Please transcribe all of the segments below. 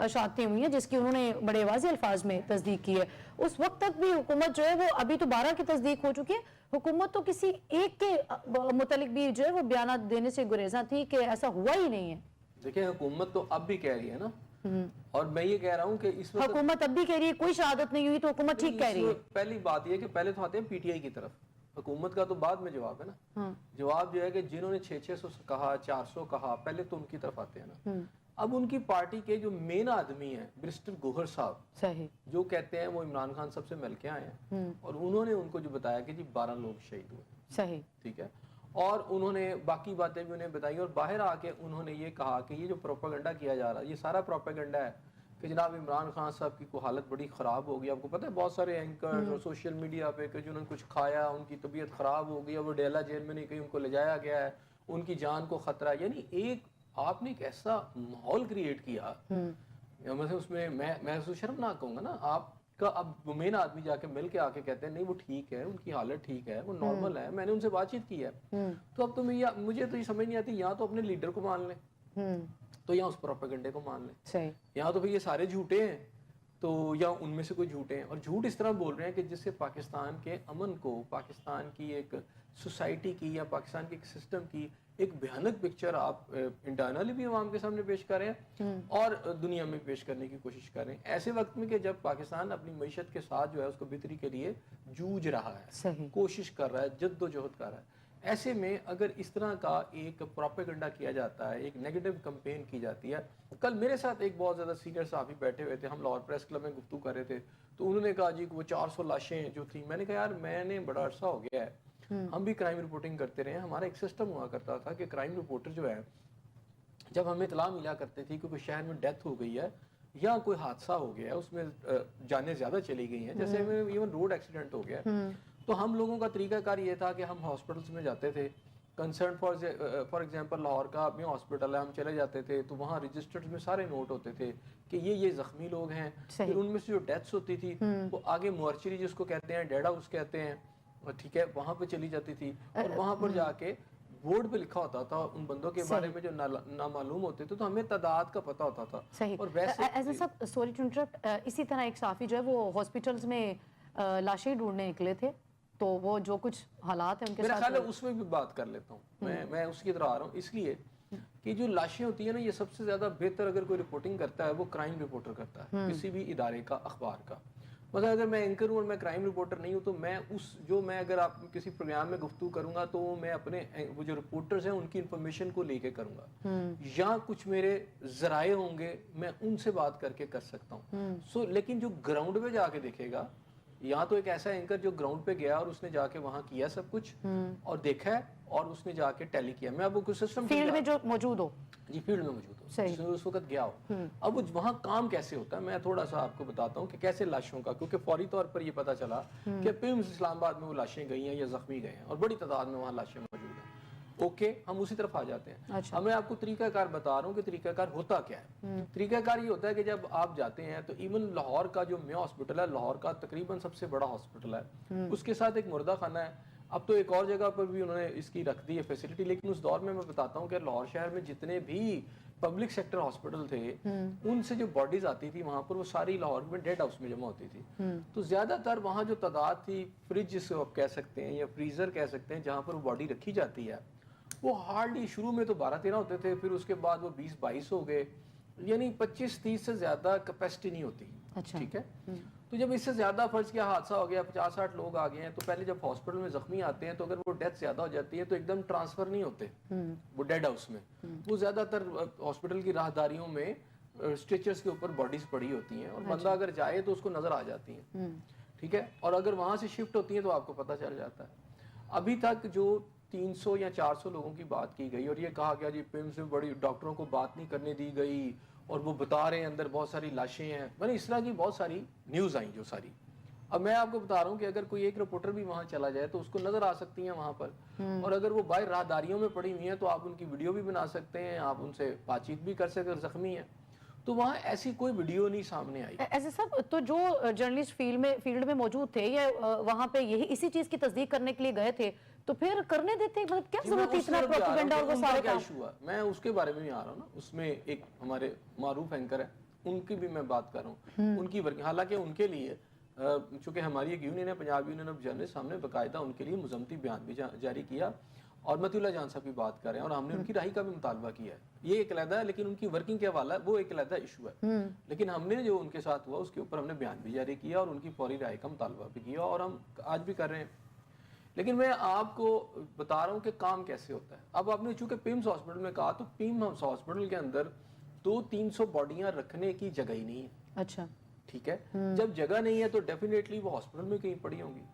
اشاعتیں ہوئی ہیں جس کی انہوں نے بڑے واضح الفاظ میں تصدیق کی ہے. اس وقت تک بھی حکومت جو ہے وہ ابھی تو 12 کی تصدیق ہو چکی ہے, حکومت تو کسی ایک کے متعلق بھی جو ہے وہ بیانات دینے سے گریزاں تھی کہ ایسا ہوا ہی نہیں ہے. دیکھیں حکومت تو اب بھی کہہ رہی ہے نا, اور میں یہ کہہ رہا ہوں کہ اس وقت حکومت اب بھی کہہ رہی ہے کوئی شہادت نہیں ہوئی تو حکومت ٹھیک کہہ رہی ہے. پہلی بات یہ کہ پہلے تو آتے ہیں پی ٹی آئی کی طرف, حکومت کا تو بعد میں جواب ہے نا. جواب جو ہے کہ جنہوں نے 600 کہا 400 کہا پہلے تو ان کی طرف آتے ہیں نا. اب ان کی پارٹی کے جو مین آدمی ہیں بیرسٹر گوہر صاحب, صحیح, جو کہتے ہیں وہ عمران خان سب سے مل کے آئے ہیں, اور انہوں نے ان کو جو بتایا کہ جی 12 لوگ شہید ہوئے. صحیح, ٹھیک ہے, اور انہوں نے باقی باتیں بھی انہیں بتائی, اور باہر آ کے انہوں نے یہ کہا کہ یہ جو پروپیگنڈا کیا جا رہا ہے یہ سارا پروپیگنڈا ہے کہ جناب عمران خان صاحب کی کوئی حالت بڑی خراب ہو گئی. آپ کو پتہ ہے بہت سارے اینکرز اور سوشل میڈیا پہ کہ جنہوں نے کچھ کھایا ان کی طبیعت خراب ہو گئی, اور وہ ڈیلا جیل میں نہیں کہیں ان کو لے جایا گیا ہے, ان کی جان کو خطرہ. یعنی ایک آپ نے ایک ایسا ماحول کریٹ کیا, مطلب اس میں میں شرمناک کہوں گا نا, آپ کا اب مین آدمی جا کے مل کے آ کے کہتے ہیں نہیں وہ ٹھیک ہے, ان کی حالت ٹھیک ہے, وہ نارمل ہے, میں نے ان سے بات چیت کی ہے. تو اب تو مجھے تو یہ سمجھ نہیں آتی, یا تو اپنے لیڈر کو مان لیں تو یا اس پروپیگنڈے کو مان لیں, یا تو پھر یہ سارے جھوٹے ہیں تو یا ان میں سے کوئی جھوٹے ہیں. اور جھوٹ اس طرح بول رہے ہیں کہ جس سے پاکستان کے امن کو, پاکستان کی ایک سوسائٹی کی یا پاکستان کے ایک سسٹم کی ایک بھیانک پکچر آپ انٹرنلی بھی عوام کے سامنے پیش کر رہے ہیں اور دنیا میں پیش کرنے کی کوشش کر رہے ہیں, ایسے وقت میں کہ جب پاکستان اپنی معیشت کے ساتھ جو ہے اس کو بہتری کے لیے جوجھ رہا ہے, کوشش کر رہا ہے, جد و جہد کر رہا ہے. ایسے میں اگر اس طرح کا ایک پروپیگنڈا کیا جاتا ہے, ایک نیگیٹو کمپین کی جاتی ہے. کل میرے ساتھ ایک بہت زیادہ سینئر صحافی بیٹھے ہوئے تھے, ہم لاہور پریس کلب میں گفتگو کر رہے تھے, تو انہوں نے کہا جی وہ 400 لاشیں جو تھیں. میں نے کہا یار میں نے بڑا عرصہ ہو گیا ہے, ہم بھی کرائم رپورٹنگ کرتے رہے ہیں, ہمارا ایک سسٹم ہوا کرتا تھا کہ کرائم رپورٹر جو ہے جب ہمیں اطلاع ملا کرتے تھی کہ کوئی شہر میں ڈیتھ ہو گئی ہے یا کوئی حادثہ ہو گیا ہے, اس میں جانیں زیادہ چلی گئی ہیں, جیسے ایون روڈ ایکسیڈنٹ ہو گیا ہے, تو ہم لوگوں کا طریقہ کار یہ تھا کہ ہم ہاسپٹلس میں جاتے تھے. کنسرن فار ایگزامپل لاہور کا میو ہاسپٹل ہے, ہم چلے جاتے تھے تو وہاں رجسٹرز میں سارے نوٹ ہوتے تھے کہ یہ زخمی لوگ ہیں. پھر ان میں سے جو ڈیتھس ہوتی تھی وہ آگے مورچری جس کو کہتے ہیں, ڈیڈ ہاؤس کہتے ہیں, ٹھیک ہے, وہاں پہ چلی جاتی تھی, اور وہاں پر جا کے بورڈ پہ لکھا ہوتا تھا ان بندوں کے بارے میں جو نامعلوم ہوتے تھے, تو ہمیں تعداد کا پتہ ہوتا تھا. اور ویسے ایسا سب سوری ٹو انٹرپٹ, اسی طرح ایک صحافی جو ہے وہ ہاسپٹلز میں لاشیں ڈھونڈنے نکلے تھے, تو وہ جو کچھ حالات ہیں ان کے میرا ساتھ, خیال ہے اس میں بھی بات کر لیتا ہوں, میں اس کی طرح آ رہا ہوں, اس لیے کہ جو لاشیں ہوتی ہیں نا یہ سب سے زیادہ بہتر اگر کوئی رپورٹنگ کرتا ہے وہ کرائم رپورٹر کرتا ہے, کسی بھی ادارے کا, اخبار کا. مطلب اگر میں اینکر ہوں اور میں کرائم رپورٹر نہیں ہوں تو میں اگر آپ کسی پروگرام میں گفتگو کروں گا تو میں اپنے وہ جو رپورٹرز ہیں ان کی انفارمیشن کو لے کے کروں گا, یا کچھ میرے ذرائع ہوں گے میں ان سے بات کر کے کر سکتا ہوں. لیکن جو گراؤنڈ پہ جا کے دیکھے گا, یا تو ایک ایسا اینکر جو گراؤنڈ پہ گیا اور اس نے جا کے وہاں کیا سب کچھ اور دیکھا ہے اور اس نے جا کے ٹیلی کیا. میں اب وہ سسٹم فیلڈ میں جو موجود ہو, جی فیلڈ میں موجود ہو, جس میں اس وقت گیا ہو, اب وہاں کام کیسے ہوتا ہے میں تھوڑا سا آپ کو بتاتا ہوں کہ کیسے لاشوں کا, کیونکہ فوری طور پر یہ پتا چلا کہ پیمز اسلام آباد میں وہ لاشیں گئی ہیں یا زخمی گئے ہیں, اور بڑی تعداد میں وہاں لاشیں موجود ہیں. اوکے, ہم اسی طرف آ جاتے ہیں. اب میں آپ کو طریقہ کار بتا رہا ہوں کہ طریقہ کار ہوتا کیا ہے. طریقہ کار یہ ہوتا ہے کہ جب آپ جاتے ہیں تو ایون لاہور کا جو میو ہاسپٹل ہے, لاہور کا تقریباً سب سے بڑا ہاسپٹل ہے, اس کے ساتھ ایک مردہ خانہ ہے. اب تو ایک اور جگہ پر بھی انہوں نے اس کی رکھ دی ہے فیسلٹی, لیکن اس دور میں بتاتا ہوں کہ لاہور شہر میں جتنے بھی پبلک سیکٹر ہاسپٹل تھے ان سے جو باڈیز آتی تھی وہاں پر وہ ساری لاہور میں ڈیڈ ہاؤس میں جمع ہوتی تھی. تو زیادہ تر وہاں جو تعداد تھی فریج جس کو آپ کہہ سکتے ہیں یا فریزر کہہ سکتے ہیں جہاں پر وہ باڈی رکھی جاتی ہے, وہ ہارڈلی شروع میں تو 12-13 ہوتے تھے, پھر اس کے بعد وہ 20-22 ہو گئے, یعنی 25-30 سے زیادہ کیپیسٹی نہیں ہوتی. ٹھیک ہے, تو جب اس سے زیادہ فرض کیا حادثہ ہو گیا 50-60 لوگ آ گئے ہیں, تو پہلے جب ہاسپٹل میں زخمی آتے ہیں تو اگر وہ ڈیتھ زیادہ ہو جاتی ہے تو ایک دم ٹرانسفر نہیں ہوتے وہ ڈیڈ ہاؤس میں, وہ زیادہ تر ہاسپٹل کی راہداریوں میں اسٹریچرز کے اوپر باڈیز پڑی ہوتی ہیں, اور بندہ اگر جائے تو اس کو نظر آ جاتی ہیں. ٹھیک ہے, اور اگر وہاں سے شفٹ ہوتی ہیں تو آپ کو پتہ چل جاتا ہے. ابھی تک جو 300 یا 400 لوگوں کی بات کی گئی, اور یہ کہا گیا جی پیمز میں بڑی ڈاکٹروں کو بات نہیں کرنے دی گئی, اور وہ بتا رہے ہیں اندر بہت ساری لاشیں ہیں, میں نے اس طرح کی بہت ساری نیوز آئیں جو ساری. اب میں آپ کو بتا رہا ہوں کہ اگر کوئی ایک رپورٹر بھی وہاں چلا جائے تو اس کو نظر آ سکتی ہیں وہاں پر, اور اگر وہ باہر راہداریوں میں پڑی ہوئی ہیں تو آپ ان کی ویڈیو بھی بنا سکتے ہیں, آپ ان سے بات چیت بھی کر سکتے ہیں, زخمی ہیں. تو وہاں ایسی کوئی ویڈیو نہیں سامنے آئی. ایسے سب تو جو جرنلسٹ فیلڈ میں موجود تھے یا وہاں پہ یہی اسی چیز کی تصدیق کرنے کے لیے گئے تھے, تو پھر کرنے دیتے, مطلب کیا ضرورت ہے اتنا پروپیگنڈا اور وہ سارے کام. میں اس کے بارے میں بھی آ رہا ہوں نا, اس میں ایک ہمارے معروف اینکر ہے ان کی بھی میں بات کر رہا ہوں, ان کی ورکنگ, حالانکہ ان کے لیے چونکہ ہماری ایک یونین ہے پنجاب یونین آف جرنلسٹ, ہم نے باقاعدہ ان کے لیے مذمتی بیان بھی جاری کیا, اور متی اللہ جان صاحب کی بات کر رہے ہیں, اور ہم نے ان کی رہائی کا بھی مطالبہ کیا ہے. یہ ایک علیحدہ ہے, لیکن ان کی ورکنگ کے حوالہ وہ ایک علیحدہ ایشو ہے. لیکن ہم نے جو ان کے ساتھ ہوا اس کے اوپر ہم نے بیان بھی جاری کیا اور ان کی فوری رہائی کا مطالبہ بھی کیا, اور ہم آج بھی کر رہے ہیں. لیکن میں آپ کو بتا رہا ہوں کہ کام کیسے ہوتا ہے. اب آپ نے چونکہ پیمز ہاسپٹل میں کہا, تو پیمز ہاسپٹل کے اندر 200-300 باڈیاں رکھنے کی جگہ ہی نہیں ہے. اچھا ٹھیک ہے, جب جگہ نہیں ہے تو ڈیفینیٹلی وہ ہاسپٹل میں کہیں پڑی ہوں گی.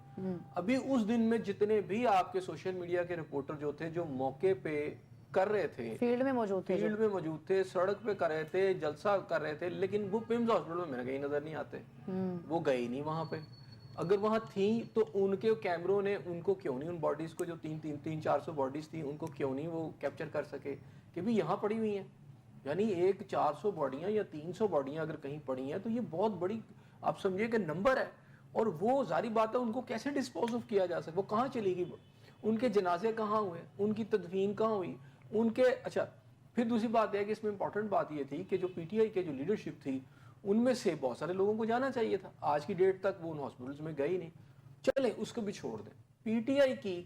ابھی اس دن میں جتنے بھی آپ کے سوشل میڈیا کے رپورٹر جو تھے, جو موقع پہ کر رہے تھے, فیلڈ میں موجود تھے, سڑک پہ کر رہے تھے, جلسہ کر رہے تھے, لیکن وہ پیمز ہاسپٹل میں میرے کہیں نظر نہیں آتے. وہ گئے ہی نہیں وہاں پہ. اگر وہاں تھیں تو ان کے کیمروں نے ان کو کیوں نہیں, ان باڈیز کو جو 300-400 باڈیز تھیں ان کو کیوں نہیں وہ کیپچر کر سکے کہ بھی یہاں پڑی ہوئی ہیں. یعنی ایک 400 باڈیاں یا 300 باڈیاں اگر کہیں پڑی ہیں تو یہ بہت بڑی آپ سمجھے کہ نمبر ہے. اور وہ ظاہری بات ہے ان کو کیسے ڈسپوز آف کیا جا سکتا, وہ کہاں چلی گئی, ان کے جنازے کہاں ہوئے, ان کی تدفین کہاں ہوئی, ان کے. اچھا پھر دوسری بات ہے کہ اس میں امپورٹنٹ بات یہ تھی کہ جو پی ٹی آئی کے جو لیڈرشپ تھی ان میں سے بہت سارے لوگوں کو جانا چاہیے تھا. آج کی ڈیٹ تک وہ ان ہاسپٹلز میں گئے ہی نہیں. چلیں اس کو بھی چھوڑ دیں. پی ٹی آئی کی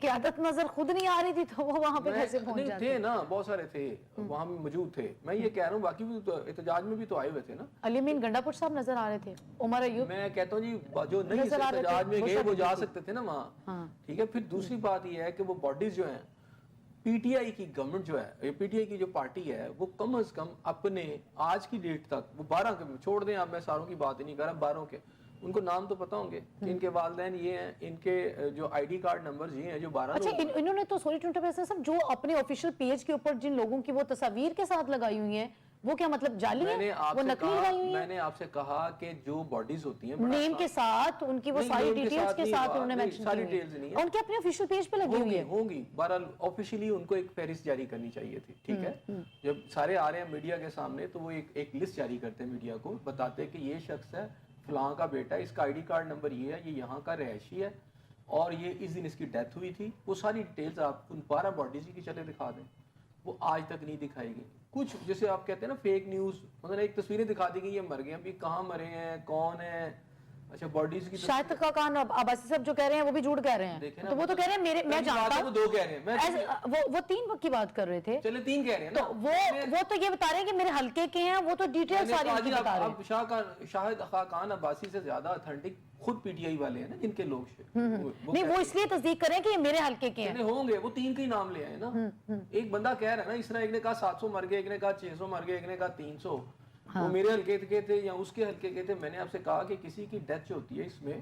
قیادت نظر خود نہیں آ رہی تھی تو وہ وہاں پہ کیسے پہنچ جاتے تھے نا, بہت سارے تھے وہاں بھی موجود تھے. میں یہ کہہ رہا ہوں باقی بھی تو احتجاج میں بھی تو آئے ہوئے تھے نا. علی امین گنڈا پور صاحب نظر آ رہے تھے, عمر ایوب. میں کہتا ہوں جی جو نہیں احتجاج میں گئے وہ جا سکتے تھے نا وہاں. ٹھیک ہے, پھر دوسری بات یہ ہے کہ وہ باڈیز جو ہیں پی ٹی آئی کی گورنمنٹ جو ہے, پی ٹی آئی کی جو پارٹی ہے, وہ کم از کم اپنے آج کی ڈیٹ تک وہ 12 کے چھوڑ دیں, اب میں ساروں کی بات ہی نہیں کر رہا, 12 کے ان کو نام تو پتا ہوں گے کہ ان کے والدین یہ ہیں, ان کے جو آئی ڈی کارڈ نمبرز یہ ہیں جو 12 اچھا انہوں نے تو سوری ٹونٹا پیسے صاحب جو اپنے آفیشیل پیج کے اوپر جن لوگوں کی وہ تصاویر کے ساتھ لگائی ہوئی ہیں وہ کیا مطلب جعلی ہیں, وہ نقلی لگائی ہوئی ہیں. میں نے آپ سے کہا کہ جو باڈیز ہوتی ہیں نیم کے ساتھ ان کی وہ ساری ڈیٹیلز کے ساتھ انہوں نے منشن کی ہوئی ہے, ان کے اپنے آفیشیل پیج پہ لگی ہوئی ہے. ہوں گی بہرحال آفیشیلی ان کو ایک فہرست جاری کرنی چاہیے تھی. ٹھیک ہے, جب سارے آ رہے ہیں میڈیا کے سامنے تو وہ ایک لسٹ جاری کرتے ہیں میڈیا کو, بتاتے ہیں کہ یہ شخص ہے فلاں کا بیٹا ہے, اس کا آئی ڈی کارڈ نمبر یہ ہے, یہ یہاں کا رہائشی ہے, اور یہ اس دن اس کی ڈیتھ ہوئی تھی. وہ ساری ڈیٹیلز آپ ان 12 باڈیز کی چلے دکھا دیں, وہ آج تک نہیں دکھائی گئی. کچھ جیسے آپ کہتے ہیں نا فیک نیوز, مطلب ایک تصویریں دکھا دی گئی یہ مر گئے, ابھی کہاں مرے ہیں, کون ہے. اچھا باڈیز کی شاہد خاقان عباسی صاحب جو کہہ رہے ہیں وہ بھی جھوٹ کہہ رہے ہیں, تو وہ تو کہہ رہے ہیں میں جانتا ہوں, وہ 2 کہہ رہے ہیں, وہ 3 وقت کی بات کر رہے تھے. چلے 3 کہہ رہے ہیں نا, تو وہ تو یہ بتا رہے ہیں کہ میرے حلقے کے ہیں, وہ تو ڈیٹیل ساری ان کی بتا رہے ہیں. شاہد خاقان عباسی سے زیادہ اتھینٹک خود پی ٹی آئی والے ہیں نا جن کے لوگ نہیں, وہ اس لیے تصدیق کریں کہ یہ میرے حلقے کے ہیں. ہوں گے, وہ 3 کے ہی نام لے آئے نا. ایک بندہ کہہ رہا ہے نا اس طرح, ایک نے کہا 700 مر گئے, ایک نے کہا 600 مر گئے, ایک نے کہا 300. وہ میرے حلقے کے تھے یا اس کے حلقے کے تھے. میں نے آپ سے کہا کہ کسی کی ڈیتھ جو ہوتی ہے اس میں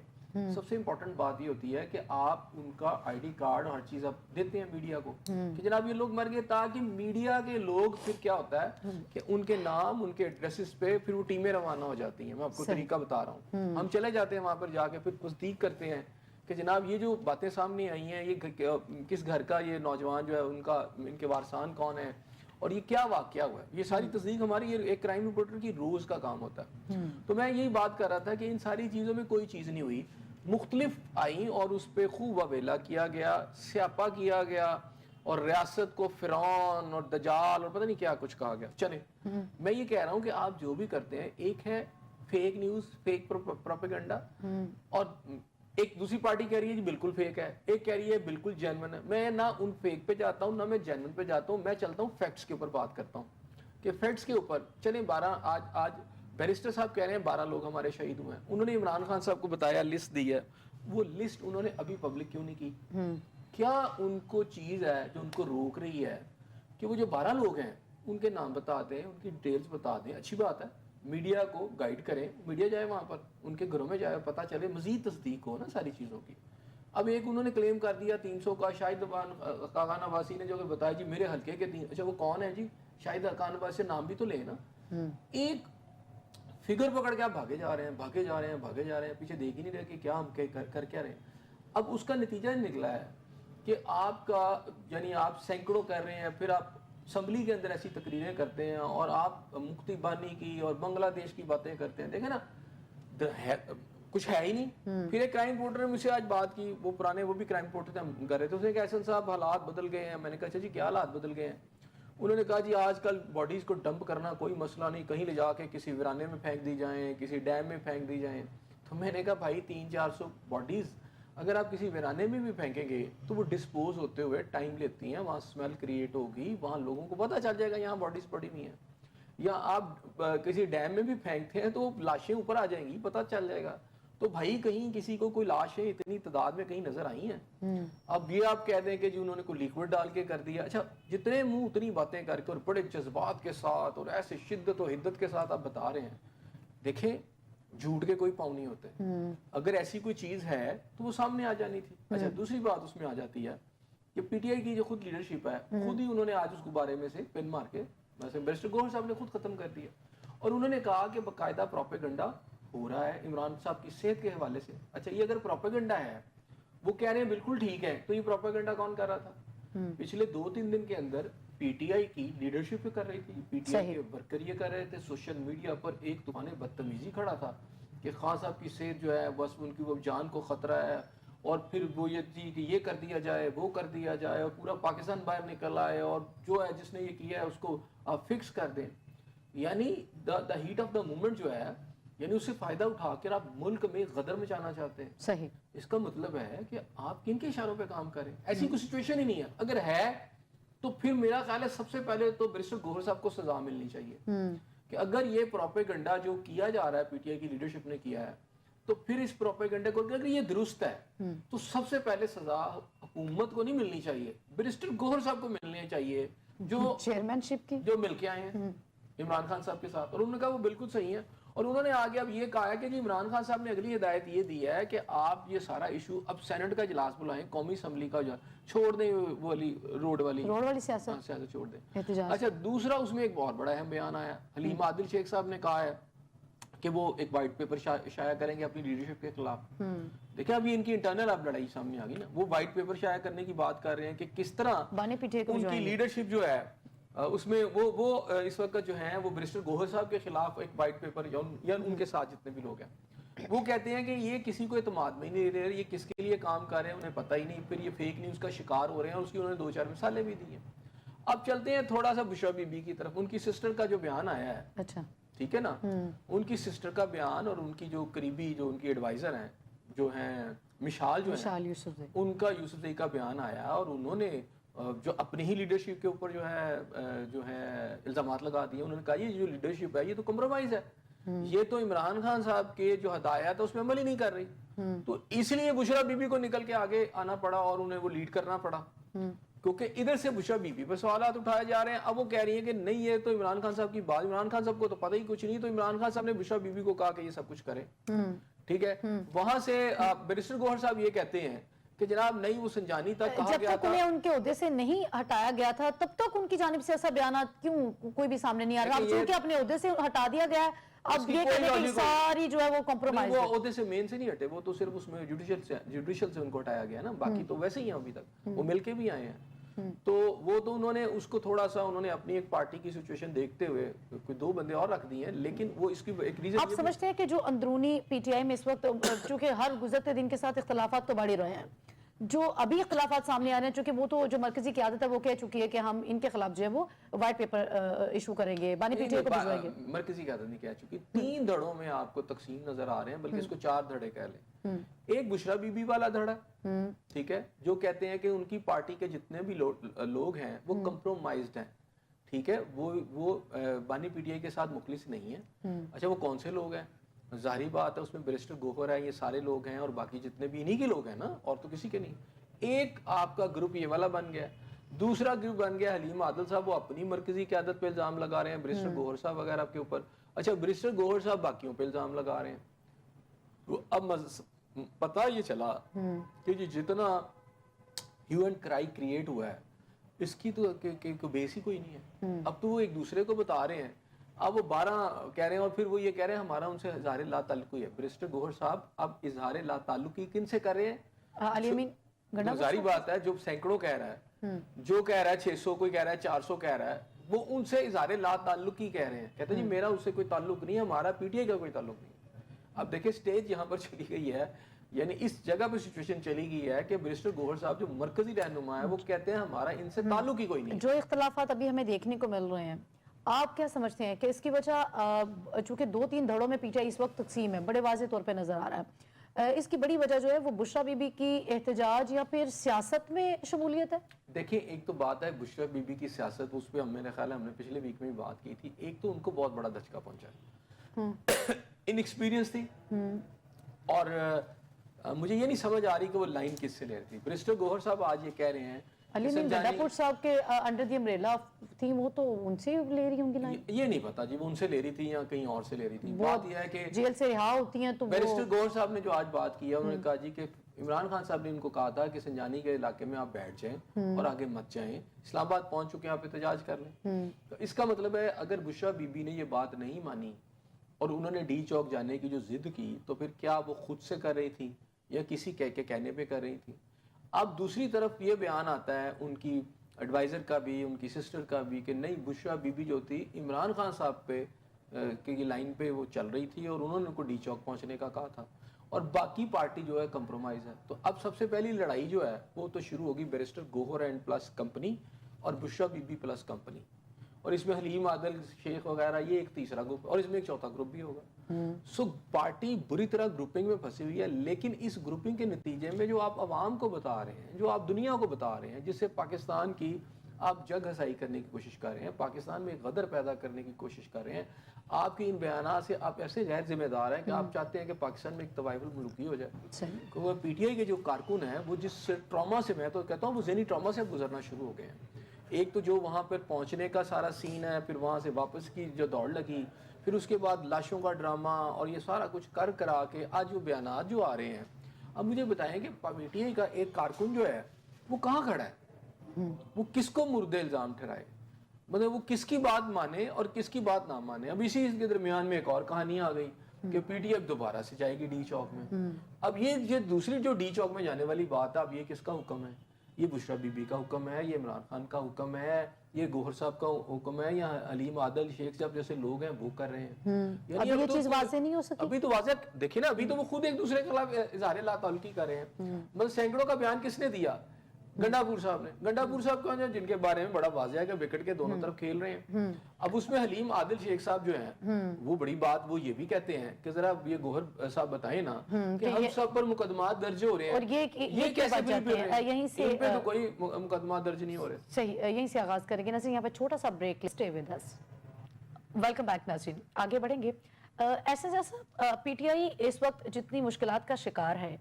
سب سے امپورٹنٹ بات یہ ہوتی ہے کہ آپ ان کا آئی ڈی کارڈ اور ہر چیز آپ دیتے ہیں میڈیا کو کہ جناب یہ لوگ مر گئے, تاکہ میڈیا کے لوگ پھر کیا ہوتا ہے کہ ان کے نام ان کے ایڈریسز پہ پھر وہ ٹیمیں روانہ ہو جاتی ہیں. میں آپ کو طریقہ بتا رہا ہوں, ہم چلے جاتے ہیں وہاں پر جا کے پھر تصدیق کرتے ہیں کہ جناب یہ جو باتیں سامنے آئی ہیں یہ کس گھر کا یہ نوجوان جو ہے ان کے وارثان کون ہیں اور یہ کیا واقعہ ہوا ہے. یہ ساری تصدیق ہماری ایک کرائم رپورٹر کی روز کا کام ہوتا ہے. تو میں یہی بات کر رہا تھا کہ ان ساری چیزوں میں کوئی چیز نہیں ہوئی, مختلف آئیں اور اس پہ خوب وبیلا کیا گیا, سیاپا کیا گیا, اور ریاست کو فرعون اور دجال اور پتہ نہیں کیا کچھ کہا گیا. چلیں میں یہ کہہ رہا ہوں کہ آپ جو بھی کرتے ہیں, ایک ہے فیک نیوز, فیک پروپیگنڈا, اور ایک دوسری پارٹی کہہ رہی ہے جی بالکل فیک ہے, ایک کہہ رہی ہے بالکل جینون ہے. میں نہ ان فیک پہ جاتا ہوں نہ میں جینون پہ جاتا ہوں, میں چلتا ہوں فیکٹس کے اوپر بات کرتا ہوں کہ فیکٹس کے اوپر چلیں. 12 آج بیرسٹر صاحب کہہ رہے ہیں 12 لوگ ہمارے شہید ہوئے ہیں. انہوں نے عمران خان صاحب کو بتایا, لسٹ دی ہے, وہ لسٹ انہوں نے ابھی پبلک کیوں نہیں کی؟ کیا ان کو چیز ہے جو ان کو روک رہی ہے کہ وہ جو 12 لوگ ہیں ان کے نام بتا دیں, ان کی ڈیٹیلز بتا دیں؟ اچھی بات ہے, میڈیا کو گائیڈ کریں, میڈیا جائے وہاں پر, ان کے گھروں میں جائے, پتہ چلے, مزید تصدیق ہو نا ساری چیزوں کی. اب ایک انہوں نے کلیم کر دیا 300 کا, شاہد خاقان عباسی نے جو کہ بتایا جی میرے حلقے کے 3. اچھا وہ کون ہے جی؟ شاہد خاقان عباسی سے نام بھی تو لے نا. ایک فگر پکڑ کے آپ بھاگے جا رہے ہیں, پیچھے دیکھ ہی نہیں رہے کہ کیا ہم کر کیا رہے ہیں. اب اس کا نتیجہ نکلا ہے کہ آپ کا یعنی آپ سینکڑوں کر رہے ہیں, پھر آپ اسمبلی کے اندر ایسی تقریریں کرتے ہیں اور آپ مفتی بانی کی اور بنگلہ دیش کی باتیں کرتے ہیں. دیکھیں نا کچھ ہے ہی نہیں. پھر ایک کرائم رپورٹر نے مجھ سے آج بات کی, وہ پرانے وہ بھی کرائم رپورٹر تھے, ہم کر رہے تھے, اس نے کہا احسن صاحب حالات بدل گئے ہیں. میں نے کہا اچھا جی کیا حالات بدل گئے ہیں؟ انہوں نے کہا جی آج کل باڈیز کو ڈمپ کرنا کوئی مسئلہ نہیں, کہیں لے جا کے کسی ویرانے میں پھینک دی جائیں, کسی ڈیم میں پھینک دی جائیں. تو میں نے کہا بھائی 300-400 باڈیز اگر آپ کسی ویرانے میں بھی پھینکیں گے تو وہ ڈسپوز ہوتے ہوئے ٹائم لیتی ہیں, وہاں اسمیل کریٹ ہوگی, وہاں لوگوں کو پتہ چل جائے گا یہاں باڈیز پڑی ہوئی ہیں. یا آپ کسی ڈیم میں بھی پھینکتے ہیں تو لاشیں اوپر آ جائیں گی, پتہ چل جائے گا. تو بھائی کہیں کسی کو کوئی لاشیں اتنی تعداد میں کہیں نظر آئی ہیں؟ اب یہ آپ کہہ دیں کہ جی انہوں نے کوئی لیکوڈ ڈال کے کر دیا. اچھا جتنے منہ اتنی باتیں کر کے اور بڑے جذبات کے ساتھ اور ایسے شدت و حدت کے ساتھ آپ بتا رہے ہیں, دیکھیں جھوٹ کے کوئی پاؤں نہیں ہوتے. اگر ایسی کوئی چیز ہے تو وہ سامنے آ جانی تھی. اچھا دوسری بات اس میں آ جاتی ہے کہ پی ٹی آئی کی جو خود لیڈرشپ ہے, خود ہی انہوں نے آج اس کو بارے میں سے پن مار کے ویسے بیرسٹر گوہر صاحب نے خود ختم کر دیا, اور انہوں نے کہا کہ باقاعدہ پروپیگنڈا ہو رہا ہے عمران صاحب کی صحت کے حوالے سے. اچھا یہ اگر پروپیگنڈا ہے, وہ کہہ رہے ہیں بالکل ٹھیک ہے, تو یہ پروپیگنڈا کون کر رہا تھا؟ پچھلے 2-3 دن کے اندر پی ٹی آئی کی لیڈرشپ کر رہی تھی, پی ٹی آئی کے ورکر یہ کر رہے تھے. سوشل میڈیا پر ایک طوفان بدتمیزی کھڑا تھا کہ خان صاحب کی صحت جو ہے بس ان کی وہ جان کو خطرہ ہے, اور پھر وہ یہ تھی کہ یہ کر دیا جائے, وہ کر دیا جائے, اور پورا پاکستان باہر نکل آئے, اور جو ہے جس نے یہ کیا ہے اس کو آپ فکس کر دیں. یعنی the heat of the moment جو ہے, یعنی اس سے فائدہ اٹھا کر آپ ملک میں غدر مچانا چاہتے ہیں. صحیح. اس کا مطلب ہے کہ آپ کن کے اشاروں پہ کام کریں؟ ایسی کوئی سچویشن ہی نہیں ہے. اگر ہے تو پھر میرا خیال ہے سب سے پہلے تو بیرسٹر گوہر صاحب کو سزا ملنی چاہیے کہ اگر یہ پروپیگنڈا جو کیا جا رہا ہے پی ٹی آئی کی لیڈرشپ نے کیا ہے, تو پھر اس پروپیگنڈے کو اگر یہ درست ہے تو سب سے پہلے سزا حکومت کو نہیں ملنی چاہیے, بیرسٹر گوہر صاحب کو ملنی چاہیے جو چیئرمین شپ کی جو مل کے آئے ہیں عمران خان صاحب کے ساتھ. اور انہوں نے کہا وہ بالکل صحیح ہے, اور انہوں نے آگے اب یہ کہا ہے کہ جی عمران خان صاحب نے اگلی ہدایت یہ دی ہے کہ آپ یہ سارا ایشو اب سینٹ کا اجلاس بلائیں, قومی اسمبلی کا چھوڑ دیں وہ والی روڈ والی سیاست چھوڑ دیں. اچھا دوسرا اس میں ایک بہت بڑا اہم بیان آیا, حلیم عادل شیخ صاحب نے کہا ہے کہ وہ ایک وائٹ پیپر شائع کریں گے اپنی لیڈرشپ کے خلاف. دیکھیں ابھی ان کی انٹرنل اب لڑائی سامنے آ گئی نا, وہ وائٹ پیپر شائع کرنے کی بات کر رہے ہیں کہ کس طرح ان کی لیڈرشپ جو ہے اس میں وہ اس وقت جو ہیں وہ بیرسٹر گوہر صاحب کے خلاف ایک وائٹ پیپر یا ان کے ساتھ جتنے بھی لوگ ہیں وہ کہتے ہیں کہ یہ کسی کو اعتماد میں نہیں رہے, یہ کس کے لیے کام کر رہے ہیں انہیں پتہ ہی نہیں, پھر یہ فیک نیوز کا شکار ہو رہے ہیں, اور اس کی انہوں نے 2-4 مثالیں بھی دی ہیں. اب چلتے ہیں تھوڑا سا بشرا بی بی کی طرف. ان کی سسٹر کا جو بیان آیا ہے, اچھا ٹھیک ہے نا, ان کی سسٹر کا بیان اور ان کی جو قریبی جو ان کی ایڈوائزر ہیں جو ہیں مشال جو ہیں ان کا یوسف زئی کا بیان آیا, اور انہوں نے جو اپنی ہی لیڈرشپ کے اوپر جو ہے الزامات لگا دیے. انہوں نے کہا یہ جو لیڈرشپ ہے یہ تو کمپرومائز ہے, یہ تو عمران خان صاحب کے جو ہدایات ہے اس میں عمل ہی نہیں کر رہی, تو اس لیے بشرا بی بی کو نکل کے آگے آنا پڑا اور انہیں وہ لیڈ کرنا پڑا, کیونکہ ادھر سے بشرا بی بی پر سوالات اٹھائے جا رہے ہیں. اب وہ کہہ رہی ہیں کہ نہیں یہ تو عمران خان صاحب کی بات, عمران خان صاحب کو تو پتہ ہی کچھ نہیں, تو عمران خان صاحب نے بشرا بی بی کو کہا کہ یہ سب کچھ کرے. ٹھیک ہے, وہاں سے بیرسٹر گوہر صاحب یہ کہتے ہیں کہ جناب نہیں وہ سنجانی تک کہا گیا تھا, جب تک انہیں ان کے عہدے سے نہیں ہٹایا گیا تھا تب تک ان کی جانب سے ایسا بیانات کیوں کوئی بھی سامنے نہیں آ رہا. اب چونکہ اپنے عہدے سے ہٹا دیا گیا ہے, اب یہ کہنے کی ساری جو ہے وہ کمپرومائز ہے. وہ عہدے سے مین سے نہیں ہٹے, وہ تو صرف اس میں جوڈیشل سے ان کو ہٹایا گیا نا, باقی تو ویسے ہی ہیں ابھی تک, وہ مل کے بھی آئے ہیں. تو وہ تو انہوں نے اس کو تھوڑا سا انہوں نے اپنی ایک پارٹی کی سچویشن دیکھتے ہوئے کوئی 2 بندے اور رکھ دیے ہیں, لیکن وہ اس کی ایک ریزن. آپ سمجھتے ہیں کہ جو اندرونی پی ٹی آئی میں اس وقت چونکہ ہر گزرتے دن کے ساتھ اختلافات تو بڑھ ہی رہے ہیں, جو ابھی اختلافات سامنے آ رہے ہیں چونکہ وہ تو جو مرکزی قیادت ہے وہ کہہ چکی ہے کہ ہم ان کے خلاف جو ہے وہ وائٹ پیپر ایشو کریں گے, بانی پی ٹی آئی کو بھجوائیں گے. مرکزی قیادت نہیں کہہ چکی, 3 دھڑوں میں آپ کو تقسیم نظر آ رہے ہیں, بلکہ اس کو 4 دھڑے کہہ لیں. ایک بشرا بی بی والا دھڑا, ٹھیک ہے, جو کہتے ہیں کہ ان کی پارٹی کے جتنے بھی لوگ ہیں وہ کمپرومائزڈ ہیں, ٹھیک ہے, وہ بانی پی ٹی آئی کے ساتھ مخلص نہیں ہیں. اچھا وہ کون سے لوگ ہیں؟ ظاہری بات ہے اس میں بیرسٹر گوہر ہے, یہ سارے لوگ ہیں, اور باقی جتنے بھی انہی کے لوگ ہیں نا, اور تو کسی کے نہیں. ایک آپ کا گروپ یہ والا بن گیا, دوسرا گروپ بن گیا حلیم عادل صاحب, وہ اپنی مرکزی قیادت پہ الزام لگا رہے ہیں بیرسٹر گوہر صاحب وغیرہ کے اوپر. اچھا بیرسٹر گوہر صاحب باقیوں پہ الزام لگا رہے ہیں. اب پتہ یہ چلا کہ جتنا ہیو اینڈ کرائی کریٹ ہوا ہے اس کی تو بیس ہی کوئی نہیں ہے. اب تو وہ ایک دوسرے کو بتا رہے ہیں, اب وہ 12 کہہ رہے ہیں, اور پھر وہ یہ کہہ رہے ہیں ہمارا ان سے اظہار لا تعلقی ہے. بیرسٹر گوہر صاحب اب اظہار لا تعلقی کن سے کر رہے ہیں؟ علی امین ظاہری بات ہے جو سینکڑوں کہہ رہا ہے, جو کہہ رہا ہے 600, کوئی کہہ رہا ہے 400 کہہ رہا ہے, وہ ان سے اظہار لا تعلقی کہہ رہے ہیں. کہتے ہیں جی میرا اس سے کوئی تعلق نہیں ہے, ہمارا پی ٹی آئی کا کوئی تعلق نہیں. اب دیکھیں سٹیج یہاں پر چلی گئی ہے, یعنی اس جگہ پہ سچویشن چلی گئی ہے کہ بیرسٹر گوہر صاحب جو مرکزی رہنما ہے وہ کہتے ہیں ہمارا ان سے تعلق ہی کوئی نہیں. جو اختلافات ابھی ہمیں دیکھنے کو مل رہے ہیں آپ کیا سمجھتے ہیں کہ اس کی وجہ چونکہ 2-3 دھڑوں میں پی ٹی آئی اس وقت تقسیم ہے بڑے واضح طور پہ نظر آ رہا ہے, اس کی بڑی وجہ جو ہے وہ بشرا بی بی کی احتجاج یا پھر سیاست میں شمولیت ہے؟ دیکھیں ایک تو بات ہے بشرا بی بی کی سیاست, اس پہ میرا خیال ہے ہم نے پچھلے ویک میں بھی بات کی تھی. ایک تو ان کو بہت بڑا دھچکا پہنچا ہے, انیکسپیرینس تھی, اور مجھے یہ نہیں سمجھ آ رہی کہ وہ لائن کس سے لے رہی تھی. بیرسٹر گوہر صاحب آج یہ کہہ رہے ہیں علی مین گڈا پور صاحب کے انڈر دی امبریلا تھی, وہ تو ان سے لے رہی ہوں گی لائن. یہ نہیں پتا جی وہ ان سے لے رہی تھی یا کہیں اور سے لے رہی تھی. بات یہ ہے کہ جیل سے رہا ہوتی ہیں تو بیرسٹر گوہر صاحب نے جو آج بات کی ہے انہوں نے کہا جی کہ عمران خان صاحب نے ان کو کہا تھا کہ سنجانی کے علاقے میں آپ بیٹھ جائیں اور آگے مت جائیں, اسلام آباد پہنچ چکے ہیں آپ احتجاج کر لیں. تو اس کا مطلب ہے اگر بشرا بی بی نے یہ بات نہیں مانی اور انہوں نے ڈی چوک جانے کی جو ضد کی تو پھر کیا وہ خود سے کر رہی تھی یا کسی کے کہنے پہ کر رہی تھی. اب دوسری طرف یہ بیان آتا ہے ان کی ایڈوائزر کا بھی ان کی سسٹر کا بھی کہ نہیں بشرا بی بی جو تھی عمران خان صاحب پہ کی لائن پہ وہ چل رہی تھی اور انہوں نے ان کو ڈی چوک پہنچنے کا کہا تھا اور باقی پارٹی جو ہے کمپرومائز ہے. تو اب سب سے پہلی لڑائی جو ہے وہ تو شروع ہوگی barrister Gohar and plus company اور Bushra be be plus company, اور اس میں حلیم عادل شیخ وغیرہ یہ ایک تیسرا گروپ اور اس میں ایک چوتھا گروپ بھی ہوگا. سو پارٹی بری طرح گروپنگ میں پھنسی ہوئی ہے, لیکن اس گروپنگ کے نتیجے میں جو آپ عوام کو بتا رہے ہیں, جو آپ دنیا کو بتا رہے ہیں, جس سے پاکستان کی آپ جگ ہسائی کرنے کی کوشش کر رہے ہیں, پاکستان میں غدر پیدا کرنے کی کوشش کر رہے ہیں, آپ کی ان بیانات سے آپ ایسے غیر ذمہ دار ہیں کہ آپ چاہتے ہیں کہ پاکستان میں ایک طوائف الملوکی ہو جائے. وہ پی ٹی آئی کے جو کارکن ہیں وہ جس ٹراما سے, میں تو کہتا ہوں وہ ذہنی ٹراما سے گزرنا شروع ہو گئے ہیں. ایک تو جو وہاں پر پہنچنے کا سارا سین ہے, پھر وہاں سے واپس کی جو دوڑ لگی, پھر اس کے بعد لاشوں کا ڈرامہ اور یہ سارا کچھ کرا کے آج وہ بیانات جو آ رہے ہیں. اب مجھے بتائیں کہ پی ٹی آئی کا ایک کارکن جو ہے وہ کہاں کھڑا ہے, وہ کس کو مرد الزام ٹھہرائے, مطلب وہ کس کی بات مانے اور کس کی بات نہ مانے. اب اسی کے درمیان میں ایک اور کہانی آ گئی کہ پی ٹی آئی دوبارہ سے جائے گی ڈی چوک میں. اب یہ دوسری جو ڈی چوک میں جانے والی بات ہے, اب یہ کس کا حکم ہے؟ یہ بشرا بی بی کا حکم ہے, یہ عمران خان کا حکم ہے, یہ گوہر صاحب کا حکم ہے, یا حلیم عادل شیخ صاحب جیسے لوگ ہیں وہ کر رہے ہیں؟ اب یہ چیز واضح نہیں ہو سکی. ابھی تو واضح دیکھیں نا, ابھی تو وہ خود ایک دوسرے کے خلاف اظہار لا تعلقی کر رہے ہیں. مطلب سینکڑوں کا بیان کس نے دیا؟ گنڈا پور صاحب نے. گنڈا پور صاحب کون ہے جن کے بارے میں بڑا واضح ہے کہ وکٹ کے دونوں طرف کھیل رہے ہیں. اب اس میں حلیم عادل شیخ صاحب جو ہیں وہ بڑی بات وہ یہ بھی کہتے ہیں کہ ذرا یہ گوہر صاحب بتائیں نا کہ ہم سب پر مقدمات درج ہو رہے ہیں, اور یہ کیسے جاتے ہیں یہیں سے, ان پہ تو کوئی مقدمات درج نہیں ہو رہے. صحیح, یہیں سے آغاز کریں گے. ناظرین یہاں پہ چھوٹا سا break, stay with us. Welcome back ناظرین, آگے بڑھیں گے. ایسا جیسا پی ٹی آئی اس وقت جتنی مشکلات کا شکار ہے,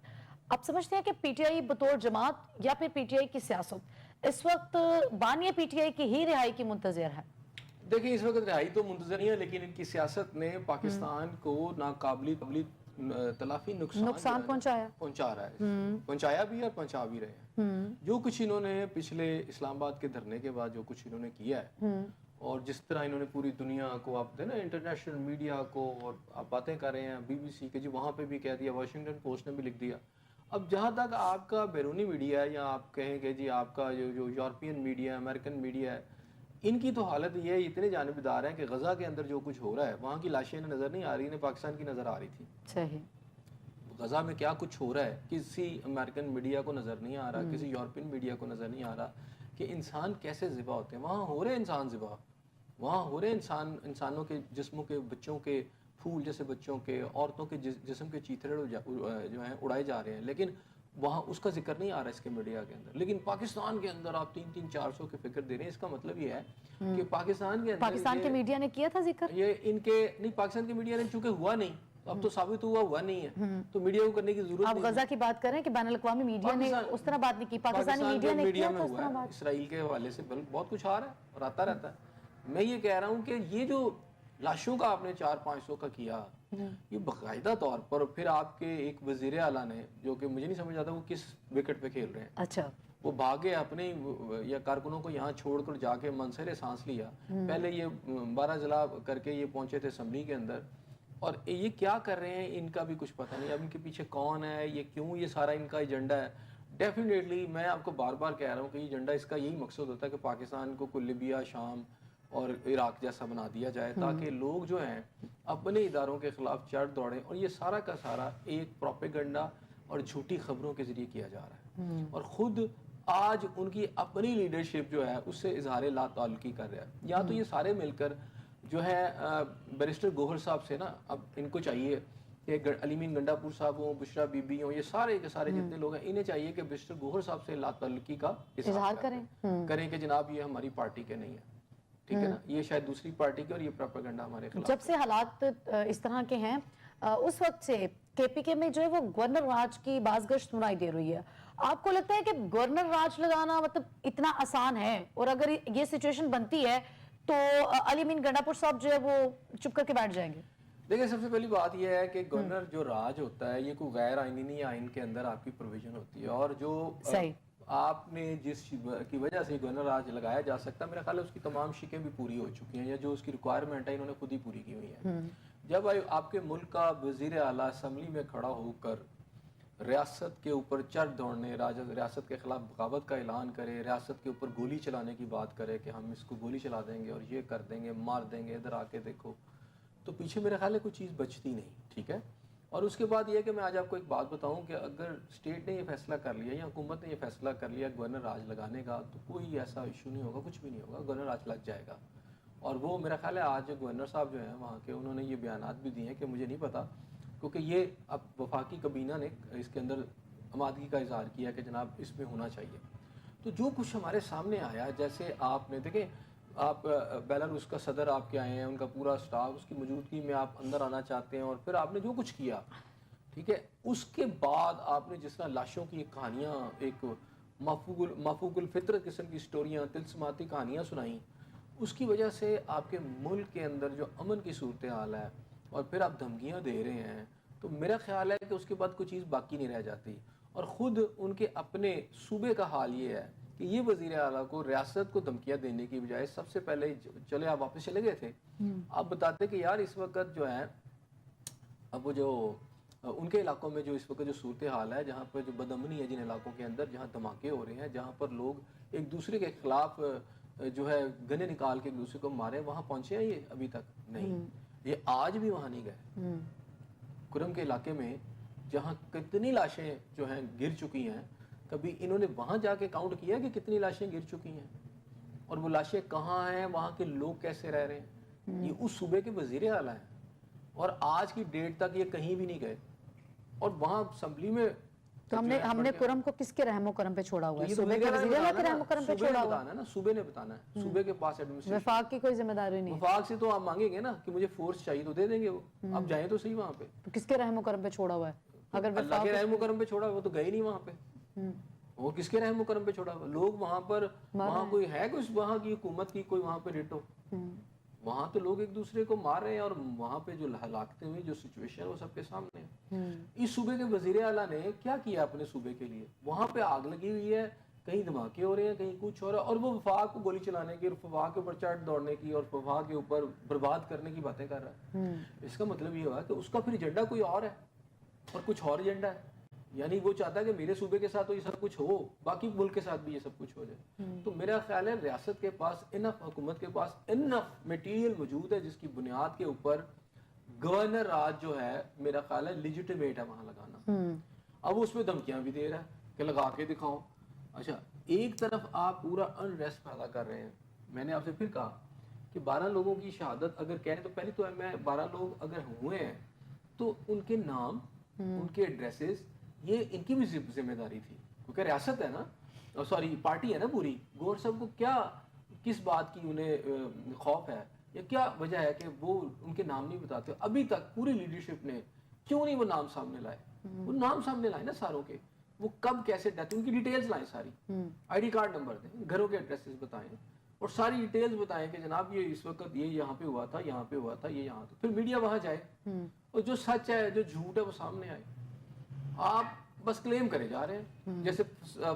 آپ سمجھتے ہیں کہ پی ٹی آئی بطور جماعت یا پھر پی ٹی آئی کی سیاست اس وقت بانی پی ٹی آئی کی ہی رہائی کی منتظر ہے؟ دیکھیں اس وقت رہائی تو منتظر نہیں ہے, لیکن ان کی سیاست نے پاکستان کو ناقابل تلافی نقصان پہنچا رہا ہے, پہنچایا بھی ہے اور پہنچا بھی رہے ہیں. جو کچھ انہوں نے پچھلے اسلام آباد کے دھرنے کے بعد جو کچھ انہوں نے کیا ہے, اور جس طرح انہوں نے پوری دنیا کو, آپ نا انٹرنیشنل میڈیا کو, اور آپ باتیں کر رہے ہیں بی بی سی کے, جو وہاں پہ بھی کہہ دیا, واشنگٹن پوسٹ نے بھی لکھ دیا. اب جہاں تک آپ کا بیرونی میڈیا ہے, یا آپ کہیں کہ جی آپ کا جو یورپین میڈیا ہے, امریکن میڈیا ہے, ان کی تو حالت یہ ہے, اتنے جانبدار ہیں کہ غزہ کے اندر جو کچھ ہو رہا ہے وہاں کی لاشیں نظر نہیں آ رہی, انہیں پاکستان کی نظر آ رہی تھی. صحیح, غزہ میں کیا کچھ ہو رہا ہے کسی امریکن میڈیا کو نظر نہیں آ رہا, کسی یورپین میڈیا کو نظر نہیں آ رہا کہ انسان کیسے ذبح ہوتے ہیں. وہاں ہو رہے انسان ذبح, وہاں ہو رہے انسانوں کے جسموں کے, بچوں کے پھول جیسے بچوں کے, عورتوں کے جسم کے چیتھڑے جو ہیں اڑائے جا رہے ہیں, لیکن وہاں اس کا ذکر نہیں آ رہا اس کے میڈیا کے اندر. لیکن پاکستان کے اندر آپ 300-400 کی فکر دے رہے ہیں. اس کا مطلب یہ ہے کہ پاکستان کے اندر, پاکستان کے میڈیا نے کیا تھا ذکر, یہ ان کے نہیں, پاکستان کے میڈیا نے چونکہ ہوا نہیں, اب تو ثابت ہوا نہیں ہے, تو میڈیا کو کرنے کی ضرورت آپ غزہ کی بات کریں کہ بین الاقوامی میڈیا نے اس طرح بات نہیں کی, پاکستانی میڈیا نے کیا تھا اس طرح بات. اسرائیل کے حوالے سے بہت کچھ آ رہا ہے اور آتا رہتا ہے. میں یہ کہہ رہا ہوں کہ یہ جو لاشوں کا آپ نے 400-500 کا کیا, یہ باقاعدہ طور پر, پھر آپ کے ایک وزیر اعلیٰ نے, جو کہ مجھے نہیں سمجھ آتا وہ کس وکٹ پہ کھیل رہے ہیں, اچھا وہ بھاگے اپنے یا کارکنوں کو یہاں چھوڑ کر جا کے منصر سانس لیا. پہلے یہ 12 ضلع کر کے یہ پہنچے تھے اسمبلی کے اندر, اور یہ کیا کر رہے ہیں ان کا بھی کچھ پتہ نہیں. اب ان کے پیچھے کون ہے, یہ کیوں, یہ سارا ان کا ایجنڈا ہے. ڈیفینیٹلی میں آپ کو بار بار کہہ رہا ہوں کہ یہ ایجنڈا اس کا یہی مقصد ہوتا ہے کہ پاکستان کو لیبیا, شام اور عراق جیسا بنا دیا جائے, تاکہ لوگ جو ہیں اپنے اداروں کے خلاف چڑھ دوڑیں, اور یہ سارا کا سارا ایک پروپیگنڈا اور جھوٹی خبروں کے ذریعے کیا جا رہا ہے، اور خود آج ان کی اپنی لیڈرشپ جو ہے اس سے اظہار لا تعلقی کر رہا ہے. یا تو یہ سارے مل کر جو ہے بیرسٹر گوہر صاحب سے نا، اب ان کو چاہیے کہ علی مین گنڈا پور صاحب ہوں، بشرا بی بی ہوں، یہ سارے کے سارے جتنے لوگ ہیں، انہیں چاہیے کہ بیرسٹر گوہر صاحب سے لا تعلقی کا اظہار کریں کہ جناب یہ ہماری پارٹی کے نہیں ہے، ٹھیک ہے نا، یہ شاید دوسری پارٹی کے، اور یہ پروپیگنڈا ہمارے خلاف. جب سے حالات اس طرح کے ہیں اس وقت سے کے پی کے میں جو ہے وہ گورنر راج کی بازگشت سنائی دے رہی ہے. آپ کو لگتا ہے کہ گورنر راج لگانا مطلب اتنا آسان ہے؟ اور اگر یہ سچویشن بنتی ہے تو علی مین گنڈا پور صاحب جو ہے وہ چپ کر کے بیٹھ جائیں گے؟ دیکھیں، سب سے پہلی بات یہ ہے کہ گورنر جو راج ہوتا ہے یہ کوئی غیر آئینی نہیں، آئین کے اندر آپ کی پروویژن ہوتی ہے، اور جو آپ نے جس کی وجہ سے گورنر راج لگایا جا سکتا ہے، میرا خیال ہے اس کی تمام شکیں بھی پوری ہو چکی ہیں، یا جو اس کی ریکوائرمنٹ ہے انہوں نے خود ہی پوری کی ہوئی ہے. جب آپ کے ملک کا وزیر اعلیٰ اسمبلی میں کھڑا ہو کر ریاست کے اوپر چر دوڑنے، ریاست کے خلاف بغاوت کا اعلان کرے، ریاست کے اوپر گولی چلانے کی بات کرے کہ ہم اس کو گولی چلا دیں گے اور یہ کر دیں گے، مار دیں گے، ادھر آ کے دیکھو، تو پیچھے میرے خیال ہے کوئی چیز بچتی نہیں، ٹھیک ہے. اور اس کے بعد یہ ہے کہ میں آج آپ کو ایک بات بتاؤں کہ اگر اسٹیٹ نے یہ فیصلہ کر لیا یا حکومت نے یہ فیصلہ کر لیا گورنر راج لگانے کا، تو کوئی ایسا ایشو نہیں ہوگا، کچھ بھی نہیں ہوگا، گورنر راج لگ جائے گا. اور وہ میرا خیال ہے آج گورنر صاحب جو ہیں وہاں کے، انہوں نے یہ بیانات بھی دیے ہیں کہ مجھے نہیں پتا، کیونکہ یہ اب وفاقی کابینہ نے اس کے اندر آمادگی کا اظہار کیا کہ جناب اس میں ہونا چاہیے. تو جو کچھ ہمارے سامنے آیا، جیسے آپ نے دیکھیں، آپ بیلاروس کا صدر آپ کے آئے ہیں، ان کا پورا سٹاف، اس کی موجودگی میں آپ اندر آنا چاہتے ہیں، اور پھر آپ نے جو کچھ کیا، ٹھیک ہے، اس کے بعد آپ نے جس طرح لاشوں کی کہانیاں، ایک مفوق الفطرت قسم کی سٹوریاں، تلسماتی کہانیاں سنائیں، اس کی وجہ سے آپ کے ملک کے اندر جو امن کی صورتحال ہے، اور پھر آپ دھمکیاں دے رہے ہیں، تو میرا خیال ہے کہ اس کے بعد کوئی چیز باقی نہیں رہ جاتی. اور خود ان کے اپنے صوبے کا حال یہ ہے کہ یہ وزیر اعلیٰ کو ریاست کو دھمکیاں دینے کی بجائے سب سے پہلے چلے آپ واپس چلے گئے تھے، آپ بتاتے کہ یار اس وقت جو ہے اب وہ جو ان کے علاقوں میں جو اس وقت جو صورتحال ہے، جہاں پر جو بدامنی ہے جن علاقوں کے اندر، جہاں دھماکے ہو رہے ہیں، جہاں پر لوگ ایک دوسرے کے خلاف جو ہے گنے نکال کے ایک دوسرے کو مارے، وہاں پہنچے ہیں یہ ابھی تک نہیں، یہ آج بھی وہاں نہیں گئے. کرم کے علاقے میں جہاں کتنی لاشیں جو ہیں گر چکی ہیں، کبھی انہوں نے وہاں جا کے کاؤنٹ کیا کہ کتنی لاشیں گر چکی ہیں، اور وہ لاشیں کہاں ہیں، وہاں کے لوگ کیسے رہ رہے ہیں؟ یہ اس صوبے کے وزیر اعلیٰ ہیں، اور آج کی ڈیٹ تک یہ کہیں بھی نہیں گئے، اور وہاں اسمبلی میں تو ہم نے کرم کو کس کے رحم و کرم پہ چھوڑا ہوا ہے؟ صوبے کے وزیر اعلیٰ کے رحم و کرم پہ چھوڑا ہوا ہے؟ صوبے نے بتانا ہے، صوبے کے پاس ایڈمنسٹریشن، وفاق کی کوئی ذمہ داری نہیں. وفاق سے تو آپ مانگیں گے نا کہ مجھے فورس چاہیے، تو دے دیں گے وہ، اب جائیں تو صحیح وہاں پہ. تو کس کے رحم و کرم پہ چھوڑا ہوا ہے؟ اگر اللہ کے رحم و کرم پہ چھوڑا، وہ تو گئے نہیں وہاں پہ، وہ کس کے رحم و کرم پہ چھوڑا ہوا؟ لوگ وہاں پر، وہاں کوئی ہے کوئی وہاں کی حکومت کی کوئی وہاں پہ ریٹ ہو؟ وہاں تو لوگ ایک دوسرے کو مار رہے ہیں، اور وہاں پہ جو ہلاکتیں ہوئی، جو سچویشن ہے وہ سب کے سامنے ہے. اس صوبے کے وزیر اعلیٰ نے کیا کیا اپنے صوبے کے لیے؟ وہاں پہ آگ لگی ہوئی ہے، کہیں دھماکے ہو رہے ہیں، کہیں کچھ ہو رہا ہے، اور وہ وفاق کو گولی چلانے کی، اور وفاق کے اوپر چڑھ دوڑنے کی، اور وفاق کے اوپر برباد کرنے کی باتیں کر رہا ہے. اس کا مطلب یہ ہوا کہ اس کا پھر ایجنڈا کوئی اور ہے، اور کچھ اور ایجنڈا ہے، یعنی وہ چاہتا ہے کہ میرے صوبے کے ساتھ تو یہ سب کچھ ہو، باقی ملک کے ساتھ بھی یہ سب کچھ ہو جائے. تو میرا خیال ہے ریاست کے پاس انف، حکومت کے پاس انف میٹیریل موجود ہے جس کی بنیاد کے اوپر گورنر راج جو ہے میرا خیال ہے لیجیٹیمیٹ ہے وہاں لگانا. اب اس میں دھمکیاں بھی دے رہا ہے کہ لگا کے دکھاؤ. اچھا، ایک طرف آپ پورا انریسٹ پیدا کر رہے ہیں. میں نے آپ سے پھر کہا کہ 12 لوگوں کی شہادت اگر کہیں تو پہلے تو میں 12 لوگ اگر ہوئے ہیں تو ان کے نام، ان کے ایڈریسز، یہ ان کی بھی ذمہ داری تھی، کیونکہ ریاست ہے نا، سوری پارٹی ہے نا پوری. گور صاحب کو کیا، کس بات کی انہیں خوف ہے، یا کیا وجہ ہے کہ وہ ان کے نام نہیں بتاتے؟ ابھی تک پوری لیڈرشپ نے کیوں نہیں وہ نام سامنے لائے؟ وہ نام سامنے لائے نا ساروں کے، وہ کب کیسے ڈیتھ، ان کی ڈیٹیلز لائیں ساری، آئی ڈی کارڈ نمبر دیں، گھروں کے ایڈریسز بتائیں، اور ساری ڈیٹیلز بتائیں کہ جناب یہ اس وقت یہ یہاں پہ ہوا تھا، یہاں پہ ہوا تھا، یہ یہاں تھا. پھر میڈیا وہاں جائے اور جو سچ ہے، جو جھوٹ ہے، وہ سامنے آئے. آپ بس کلیم کرے جا رہے ہیں. جیسے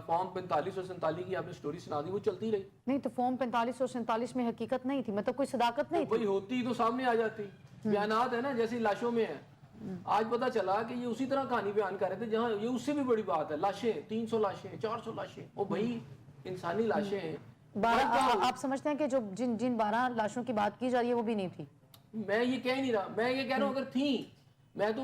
فارم 45 اور 47 کی آپ نے سٹوری سنا دی، وہ چلتی رہی. نہیں تو فارم 45 اور 47 میں حقیقت نہیں تھی، مطلب کوئی صداقت نہیں تھی. وہی ہوتی تو سامنے آ جاتی. بیانات ہے نا جیسی لاشوں میں ہے. آج پتا چلا کہ یہ اسی طرح کہانی بیان کر رہے تھے جہاں یہ اس سے بھی بڑی بات ہے. لاشیں 300 لاشیں، 400 لاشیں، وہ بھائی انسانی لاشیں ہیں. آپ سمجھتے ہیں کہ جو جن 12 لاشوں کی بات کی جا رہی ہے وہ بھی نہیں تھی؟ میں یہ کہہ نہیں رہا، میں یہ کہہ رہا ہوں اگر تھیں، میں تو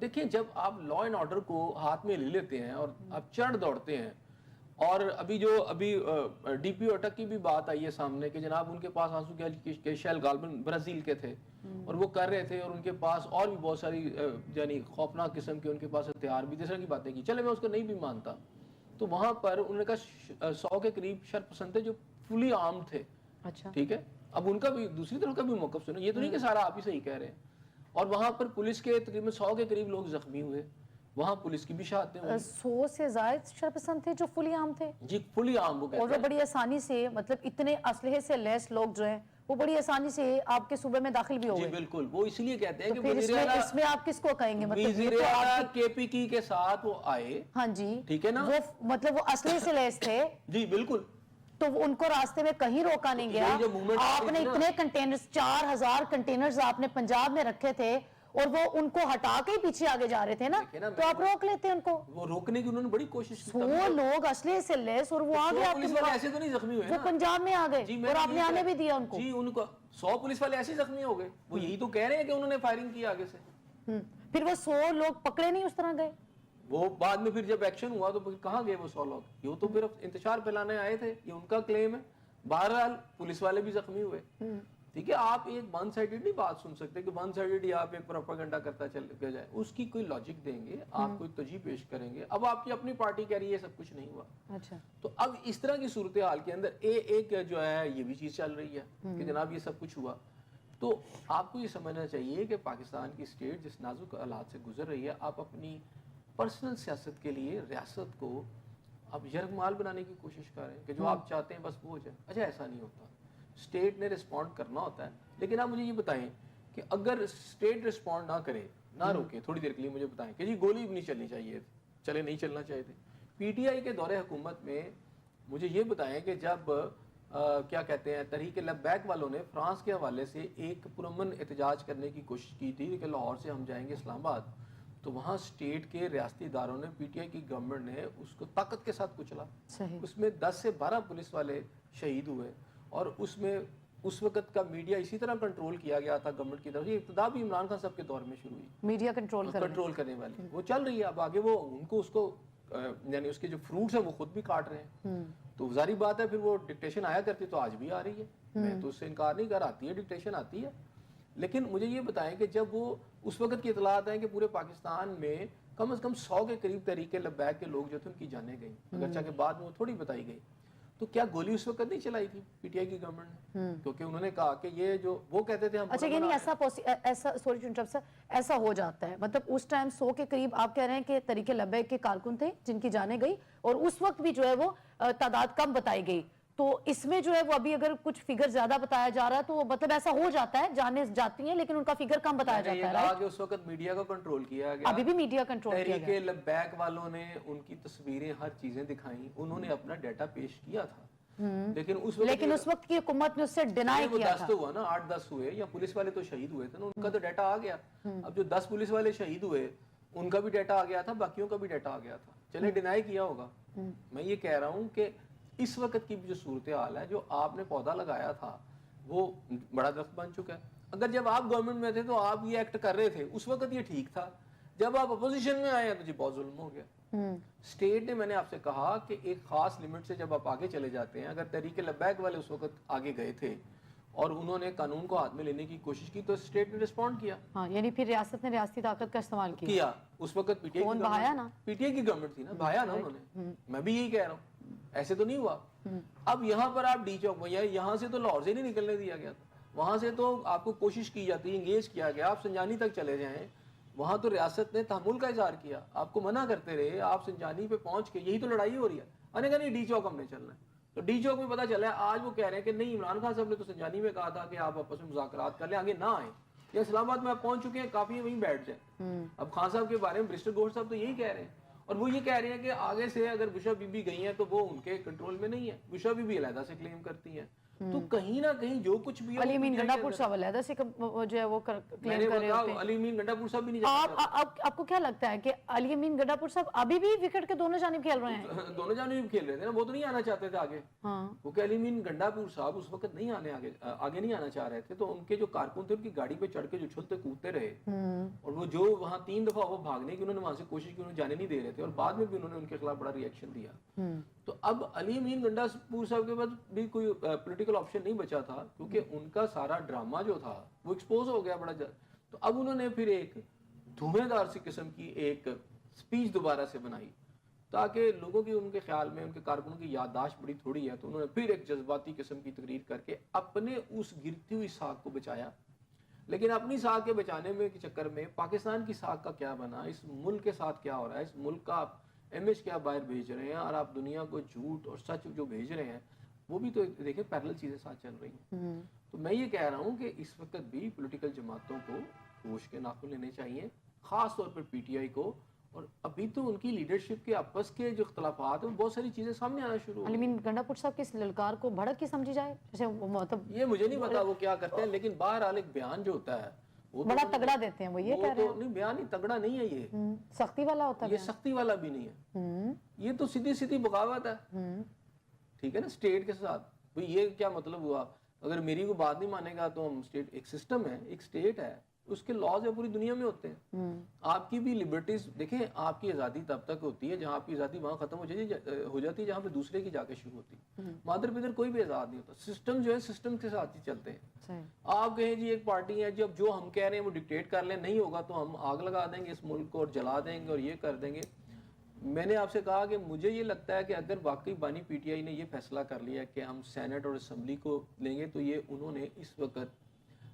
دیکھیں جب آپ لا اینڈ آرڈر کو ہاتھ میں لے لیتے ہیں اور آپ چڑھ دوڑتے ہیں، اور ابھی ڈی پی اٹک کی بھی بات آئی ہے سامنے کہ جناب ان کے پاس آنسو کے شیل غالباً برازیل کے تھے اور وہ کر رہے تھے، اور ان کے پاس اور بھی بہت ساری یعنی خوفناک قسم کے ان کے پاس ہتھیار بھی، جس طرح کی باتیں کی، چلے میں اس کو نہیں بھی مانتا، تو وہاں پر انہوں نے کہا 100 کے قریب شرپسند تھے جو فلی آرم تھے. اچھا ٹھیک ہے، اب ان کا بھی دوسری طرف کا بھی موقف سنو، یہ تو نہیں کہ سارا آپ ہی صحیح کہہ رہے ہیں. اور وہاں پر پولیس کے تقریباً 100 کے قریب لوگ زخمی ہوئے، وہاں پولیس کی بھی شہادتیں ہوئی. 100 سے زائد شرپسند تھے جو فلی عام تھے، جی فلی عام وہ اور کہتے وہ ہیں. بڑی آسانی سے مطلب اتنے اسلحے سے لیس لوگ جو ہیں وہ بڑی آسانی سے آپ کے صوبے میں داخل بھی ہو جی گئے. بالکل، وہ اس لیے کہتے ہیں تو کہ پھر اس میں آپ کس کو کہیں گے؟ مطلب یہ وزیر تو آپ اعلیٰ کے پی کی کے ساتھ وہ آئے. ہاں جی ٹھیک ہے نا، وہ مطلب وہ اسلحے سے لیس تھے، جی بالکل. تو ان کو راستے میں کہیں روکا نہیں گیا. یہی جو موومنٹ آپ نے اتنے کنٹینرز 4000 کنٹینرز آپ نے پنجاب میں رکھے تھے اور وہ ان کو ہٹا کے ہی پیچھے آگے جا رہے تھے نا، تو آپ روک لیتے ان کو. وہ روکنے کی انہوں نے بڑی کوشش کی. 100 لوگ اسلحے سے لیس اور وہ آگے آپ پولیس والے ایسے تو نہیں زخمی ہوئے وہ نا. پنجاب میں آ گئے جی میں اور آپ نے آنے بھی دیا ان کو. جی ان کو 100 پولیس والے ایسے زخمی ہو گئے، وہ یہی تو کہہ رہے ہیں کہ انہوں نے فائرنگ کی آگے سے. پھر وہ 100 لوگ پکڑے نہیں اس طرح گئے. وہ بعد میں پھر جب ایکشن ہوا تو پھر کہاں گئے وہ 100 لوگ؟ یہ تو پھر انتشار پھیلانے آئے تھے، یہ ان کا کلیم ہے. بہرحال پولیس والے بھی زخمی ہوئے. ٹھیک ہے، آپ ایک ون سائیڈڈ نہیں بات سن سکتے کہ ون سائیڈڈ ہی آپ ایک پروپیگنڈا کرتا چل کے جائے. اس کی کوئی لاجک دیں گے، آپ کوئی تجزیہ پیش کریں گے. اب آپ کی اپنی پارٹی کہہ رہی ہے سب کچھ نہیں ہوا. اچھا تو اب اس طرح کی صورتحال کے اندر ایک جو ہے یہ بھی چیز چل رہی ہے کہ جناب یہ سب کچھ ہوا. تو آپ کو یہ سمجھنا چاہیے کہ پاکستان کی اسٹیٹ جس نازک حالات سے گزر رہی ہے، آپ اپنی پرسنل سیاست کے لیے ریاست کو آپ یرغمال بنانے کی کوشش کر رہے ہیں کہ جو آپ چاہتے ہیں بس وہ ہو جائے. اچھا ایسا نہیں ہوتا، اسٹیٹ نے رسپونڈ کرنا ہوتا ہے. لیکن آپ مجھے یہ بتائیں کہ اگر اسٹیٹ رسپونڈ نہ کرے، نہ روکے، تھوڑی دیر کے لیے مجھے بتائیں کہ جی گولی بھی نہیں چلنی چاہیے، چلے نہیں چلنا چاہیے تھے. پی ٹی آئی کے دور حکومت میں مجھے یہ بتائیں کہ جب کیا کہتے ہیں تحریک لبیک والوں نے فرانس کے حوالے سے ایک پرامن احتجاج کرنے کی کوشش کی تھی کہ لاہور سے ہم جائیں گے اسلام آباد، تو وہاں اسٹیٹ کے ریاستی اداروں نے پی ٹی آئی کی گورنمنٹ نے اس کو طاقت کے ساتھ کچلا. صحیح. اس میں 10 سے 12 پولیس والے شہید ہوئے، اور اس میں اس وقت کا میڈیا اسی طرح کنٹرول کیا گیا تھا گورنمنٹ کی طرف. یہ ابتدا بھی عمران خان صاحب کے دور میں شروع ہوئی، میڈیا کنٹرول کرنے والی وہ چل رہی ہے. اب آگے وہ ان کو اس کو یعنی اس کے جو فروٹس ہیں وہ خود بھی کاٹ رہے ہیں. تو ظاہری بات ہے پھر وہ ڈکٹیشن آیا کرتی تو آج بھی آ رہی ہے، میں تو اس سے انکار نہیں کر، آتی ہے ڈکٹیشن آتی ہے. لیکن مجھے یہ بتائیں کہ جب وہ اس وقت کی اطلاعات ہیں کہ پورے پاکستان میں کم از کم 100 کے قریب تحریک لبیک کے لوگ جو تھے ان کی جانیں گئیں، اگرچہ کہ بعد میں وہ تھوڑی بتائی گئی، تو کیا گولی اس وقت نہیں چلائی تھی پی ٹی آئی کی گورنمنٹ نے؟ کیونکہ انہوں نے کہا کہ یہ جو وہ کہتے تھے ہم اچھا یعنی ایسا سوری ٹو انٹرپٹ سر، ایسا ہو جاتا ہے مطلب اس ٹائم 100 کے قریب آپ کہہ رہے ہیں کہ تحریک لبیک کے کارکن تھے جن کی جانیں گئی، اور اس وقت بھی جو ہے وہ تعداد کم بتائی گئی. تو اس میں جو ہے وہ ابھی اگر کچھ فگر زیادہ بتایا جا رہا ہے تو مطلب ایسا ہو جاتا ہے، جانیں جاتی ہیں لیکن ان کا فگر کم بتایا جاتا ہے. کہا کہ اس وقت میڈیا کو کنٹرول کیا گیا، ابھی بھی میڈیا کنٹرول کیا گیا. تحریک لبیک والوں نے ان کی تصویریں ہر چیزیں دکھائیں، انہوں نے اپنا ڈیٹا پیش کیا تھا. لیکن اس وقت کی حکومت نے اس سے ڈینائی کیا تھا. 10 ہوا نا، 8-10 ہوئے، یا پولیس والے تو شہید ہوئے تھے نا، ان کا تو ڈیٹا آ گیا. اب جو 10 پولیس والے شہید ہوئے ان کا بھی ڈیٹا آ گیا تھا، باقیوں کا بھی ڈیٹا آ گیا تھا. چلے ڈینائی کیا ہوگا. میں یہ کہہ رہا ہوں کہ اس وقت کی جو صورتحال ہے، جو آپ نے پودا لگایا تھا وہ بڑا درخت بن چکا ہے. اگر جب آپ گورنمنٹ میں تھے تو آپ یہ ایکٹ کر رہے تھے، اس وقت یہ ٹھیک تھا. جب آپ اپوزیشن میں آئے ہیں تو جی بہت ظلم ہو گیا. اسٹیٹ نے، میں نے آپ سے کہا کہ ایک خاص لمٹ سے جب آپ آگے چلے جاتے ہیں، اگر تحریک لبیک والے اس وقت آگے گئے تھے اور انہوں نے قانون کو ہاتھ میں لینے کی کوشش کی تو اسٹیٹ نے رسپونڈ کیا. ہاں یعنی پھر ریاست نے ریاستی طاقت کا استعمال کیا. اس وقت پی ٹی آئی کی گورنمنٹ تھی نا، بہایا نا انہوں نے. میں بھی یہی کہہ رہا ہوں، ایسے تو نہیں ہوا. اب یہاں پر آپ ڈی چوک میں، یہاں سے تو لاہور سے نہیں نکلنے دیا گیا تھا، وہاں سے تو آپ کو کوشش کی جاتی، انگیج کیا گیا، آپ سنجانی تک چلے جائیں، وہاں تو ریاست نے تحمل کا اظہار کیا، آپ کو منع کرتے رہے، آپ سنجانی پہ پہنچ کے یہی تو لڑائی ہو رہی ہے. انہوں نے کہا نہیں ڈی چوک ہم نے چلنا ہے. تو ڈی چوک میں پتہ چلا ہے آج وہ کہہ رہے ہیں کہ نہیں، عمران خان صاحب نے تو سنجانی میں کہا تھا کہ آپ آپس میں مذاکرات کر لیں، آگے نہ آئیں. یہ اسلام آباد میں آپ پہنچ چکے ہیں، کافی ہے وہیں بیٹھ جائیں. اب خان صاحب کے بارے میں برسٹر گوہر صاحب تو یہی کہہ رہے ہیں، اور وہ یہ کہہ رہے ہیں کہ آگے سے اگر بشا بی بی گئی ہیں تو وہ ان کے کنٹرول میں نہیں ہے. بشا بی بی علیحدہ سے کلیم کرتی ہیں. تو کہیں نہ کہیں جو کچھ بھی علی امین گنڈا پور صاحب علیحدہ سے جو ہے وہ کلیم کر رہے ہوتے ہیں. علی امین گنڈا پور صاحب بھی نہیں جاتا. آپ کو کیا لگتا ہے کہ علی امین گنڈا پور صاحب ابھی بھی وکٹ کے دونوں جانب کھیل رہے ہیں؟ دونوں جانب کھیل رہے تھے نا, وہ تو نہیں آنا چاہتے تھے آگے, کیونکہ علی امین گنڈا پور صاحب اس وقت نہیں آگے نہیں آنا چاہ رہے تھے. تو ان کے جو کارکن تھے ان کی گاڑی پہ چڑھ کے جو چھلتے کودتے رہے, اور وہ جو وہاں 3 دفعہ وہ بھاگنے کی انہوں نے وہاں سے کوشش کی, انہوں نے جانے نہیں دے رہے تھے, اور بعد میں بھی انہوں نے ان کے خلاف بڑا ری ایکشن دیا. تو اب علی امین گنڈا پور صاحب کے بعد بھی کوئی پولیٹیکل آپشن نہیں بچا تھا, کیونکہ ان کا سارا ڈرامہ جو تھا وہ ایکسپوز ہو گیا بڑا. تو اب انہوں نے پھر ایک دھویں دار سی قسم کی ایک سپیچ دوبارہ سے بنائی, تاکہ لوگوں کی ان کے خیال میں ان کے کارکنوں کی یادداشت بڑی تھوڑی ہے, تو انہوں نے پھر ایک جذباتی قسم کی تقریر کر کے اپنے اس گرتی ہوئی ساکھ کو بچایا. لیکن اپنی ساکھ کے بچانے میں کے چکر میں پاکستان کی ساکھ کا کیا بنا, اس ملک کے ساتھ کیا ہو رہا ہے, اس ملک کا آپ امیج کیا باہر بھیج رہے ہیں, اور آپ دنیا کو جھوٹ اور سچ جو بھیج رہے ہیں وہ بھی تو دیکھیں پیرلل چیزیں ساتھ چل رہی ہیں. تو میں یہ کہہ رہا ہوں کہ اس وقت بھی پولیٹیکل جماعتوں کو ہوش کے ناخن لینے چاہیے, خاص طور پر پی ٹی آئی کو. اور ابھی تو ان کی لیڈرشپ کے آپس کے جو اختلافات ہیں بہت ساری چیزیں سامنے آنا شروع ہو. علی امین گنڈا پور صاحب کی اس للکار کو بھڑک کی سمجھی جائے, جیسے مطلب یہ مجھے نہیں پتا وہ کیا کرتے ہیں, لیکن بہرحال ایک بیان جو ہوتا ہے وہ بڑا تگڑا دیتے ہیں, وہ یہ کہہ رہے ہیں. نہیں, بیان ہی تگڑا نہیں ہے, یہ سختی والا ہوتا ہے, یہ سختی والا بھی نہیں ہے, یہ تو سیدھی بغاوت ہے. ٹھیک ہے نا, اسٹیٹ کے ساتھ. یہ کیا مطلب ہوا, اگر میری کو بات نہیں مانے گا تو ہم اسٹیٹ, ایک سسٹم ہے, ایک اسٹیٹ ہے, اس کے لاز ہے پوری دنیا میں ہوتے ہیں. آپ کی بھی لبرٹیز دیکھیں, آپ کی آزادی تب تک ہوتی ہے جہاں آپ کی آزادی وہاں ختم ہو جاتی ہے جہاں پہ دوسرے کی جا کے شروع ہوتی ہے. مادر پدر کوئی بھی آزاد نہیں ہوتا, سسٹم جو ہے سسٹم کے ساتھ ہی چلتے ہیں. آپ کہیں جی ایک پارٹی ہے جب جو ہم کہہ رہے ہیں وہ ڈکٹیٹ کر لیں, نہیں ہوگا تو ہم آگ لگا دیں گے اس ملک کو اور جلا دیں گے اور یہ کر دیں گے. میں نے آپ سے کہا کہ مجھے یہ لگتا ہے کہ اگر واقعی بانی پی ٹی آئی نے یہ فیصلہ کر لیا کہ ہم سینٹ اور اسمبلی کو لیں گے, تو یہ انہوں نے اس وقت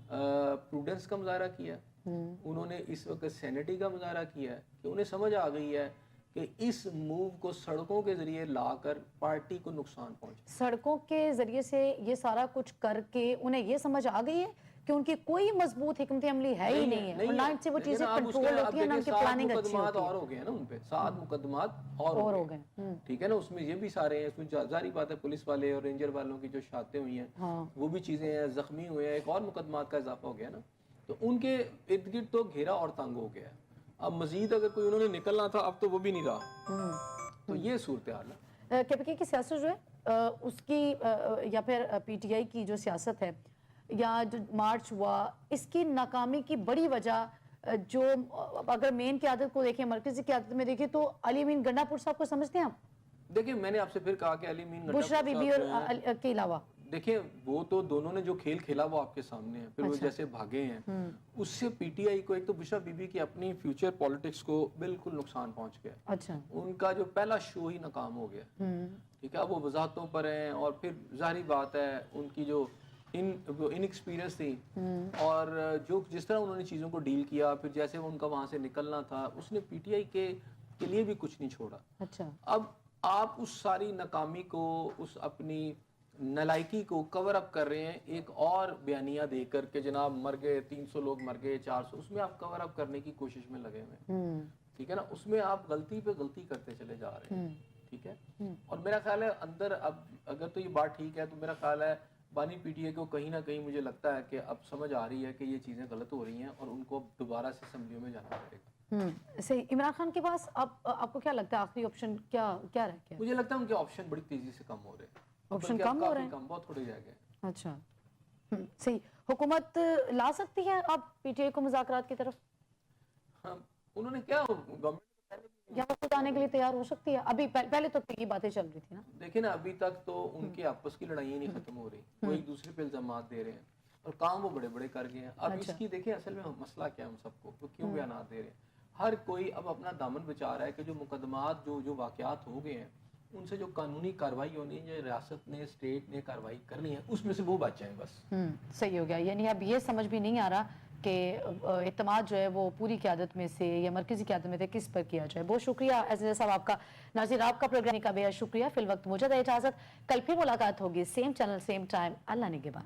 پروڈنس کا مظاہرہ کیا, انہوں نے اس وقت سینٹی کا مظاہرہ کیا ہے, کہ انہیں سمجھ آ گئی ہے کہ اس موو کو سڑکوں کے ذریعے لا کر پارٹی کو نقصان پہنچے. سڑکوں کے ذریعے سے یہ سارا کچھ کر کے انہیں یہ سمجھ آ گئی ہے کہ ان کی کوئی مضبوط حکمت عملی ہے ہی نہیں ہے, اور نہ ان سے وہ چیزیں کنٹرول ہوتی ہیں, نہ ان کی پلاننگ اچھی ہوتی ہے. اور ہو گئے ہیں نا ان پہ 7 مقدمات اور ہو گئے. ٹھیک ہے نا, اس میں یہ بھی سارے ہیں, اس میں ظاہری بات ہے پولیس والے اور رینجر والوں کی جو شہادتیں ہوئی ہیں وہ بھی چیزیں ہیں, زخمی ہوئے ہیں, ایک اور مقدمات کا اضافہ ہو گیا نا. تو ان کے ارد گرد تو گھیرا اور تنگ ہو گیا ہے. اب مزید اگر کوئی انہوں نے نکلنا تھا اب تو وہ بھی نہیں رہا. تو یہ صورتحال ہے. کے پی کے کی سیاست جو ہے اس کی یا پھر پی ٹی آئی کی جو سیاست ہے یا جو مارچ ہوا, اس کی ناکامی کی بڑی وجہ جو اگر مین قیادت کو دیکھیں, مرکزی قیادت میں دیکھیں, تو علی امین گنڈا پور صاحب کو سمجھتے ہیں آپ؟ دیکھیں میں نے آپ سے پھر کہا کہ علی امین گنڈا بشرا بی بی اور کے علاوہ دیکھیں وہ تو دونوں نے جو کھیل کھیلا وہ آپ کے سامنے ہے, پھر وہ جیسے بھاگے ہیں اس سے پی ٹی آئی کو ایک تو بشرا بی بی کی اپنی فیوچر پالیٹکس کو بالکل نقصان پہنچ گیا. اچھا, ان کا جو پہلا شو ہی ناکام ہو گیا. ٹھیک ہے, وہ وضاحتوں پر ہیں, اور پھر ظاہری بات ہے ان کی جو ان ایکسپیرینس تھی, اور جو جس طرح انہوں نے چیزوں کو ڈیل کیا, پھر جیسے ان کا وہاں سے نکلنا تھا, اس نے پی ٹی آئی کے لیے بھی کچھ نہیں چھوڑا. اچھا, اب آپ اس ساری ناکامی کو, اس اپنی نالائکی کو کور اپ کر رہے ہیں ایک اور بیانیہ دے کر کہ جناب مر گئے 300 لوگ مر گئے 400, اس میں آپ کور اپ کرنے کی کوشش میں لگے ہوئے ہیں. ٹھیک ہے نا, اس میں آپ غلطی پہ غلطی کرتے چلے جا رہے ہیں. ٹھیک ہے, اور میرا خیال ہے اندر اب اگر تو یہ بات ٹھیک ہے تو میرا خیال ہے بانی پی ٹی آئی کو کہیں نہ کہیں مجھے لگتا ہے کہ اب سمجھ آ رہی ہے کہ یہ چیزیں غلط ہو رہی ہیں, اور ان کو دوبارہ سے اسمبلیوں میں جانا پڑے گا. صحیح. عمران خان کے پاس آپ کو کیا لگتا ہے آخری آپشن کیا رہ گیا؟ مجھے لگتا ہے ان کے آپشن بڑی تیزی سے کم ہو رہے ہیں. آپشن کم ہو رہے ہیں, بہت تھوڑے رہ گئے. اچھا, صحیح. حکومت لا سکتی ہے اب پی ٹی آئی کو مذاکرات کی طرف؟ انہوں نے کیا گورنمنٹ یہاں خود آنے کے لیے تیار ہو سکتی ہے؟ ابھی پہلے تو یہ باتیں چل رہی تھی نا. دیکھیں نا, ابھی تک تو ان کے آپس کی لڑائیاں نہیں ختم ہو رہی, وہ ایک دوسرے پہ الزامات دے رہے ہیں, اور کام وہ بڑے بڑے کر گئے ہیں. اب اس کی دیکھیں اصل میں مسئلہ کیا ہے ہم سب کو, وہ کیوں بیانات دے رہے ہیں. ہر کوئی اب اپنا دامن بچا رہا ہے کہ جو مقدمات جو واقعات ہو گئے ہیں ان سے جو قانونی کارروائی ہونی ہے, جو ریاست نے اسٹیٹ نے کارروائی کرنی ہے, اس میں سے وہ بچ جائیں بس. صحیح ہو گیا. یعنی اب یہ سمجھ بھی نہیں آ رہا کہ اعتماد جو ہے وہ پوری قیادت میں سے یا مرکزی قیادت میں سے کس پر کیا جائے. بہت شکریہ عزیز صاحب آپ کا. ناظرین آپ کا پروگرام کا بے حد شکریہ. فی الوقت مجھے اجازت, کل پھر ملاقات ہوگی, سیم چینل سیم ٹائم. اللہ نگہبان.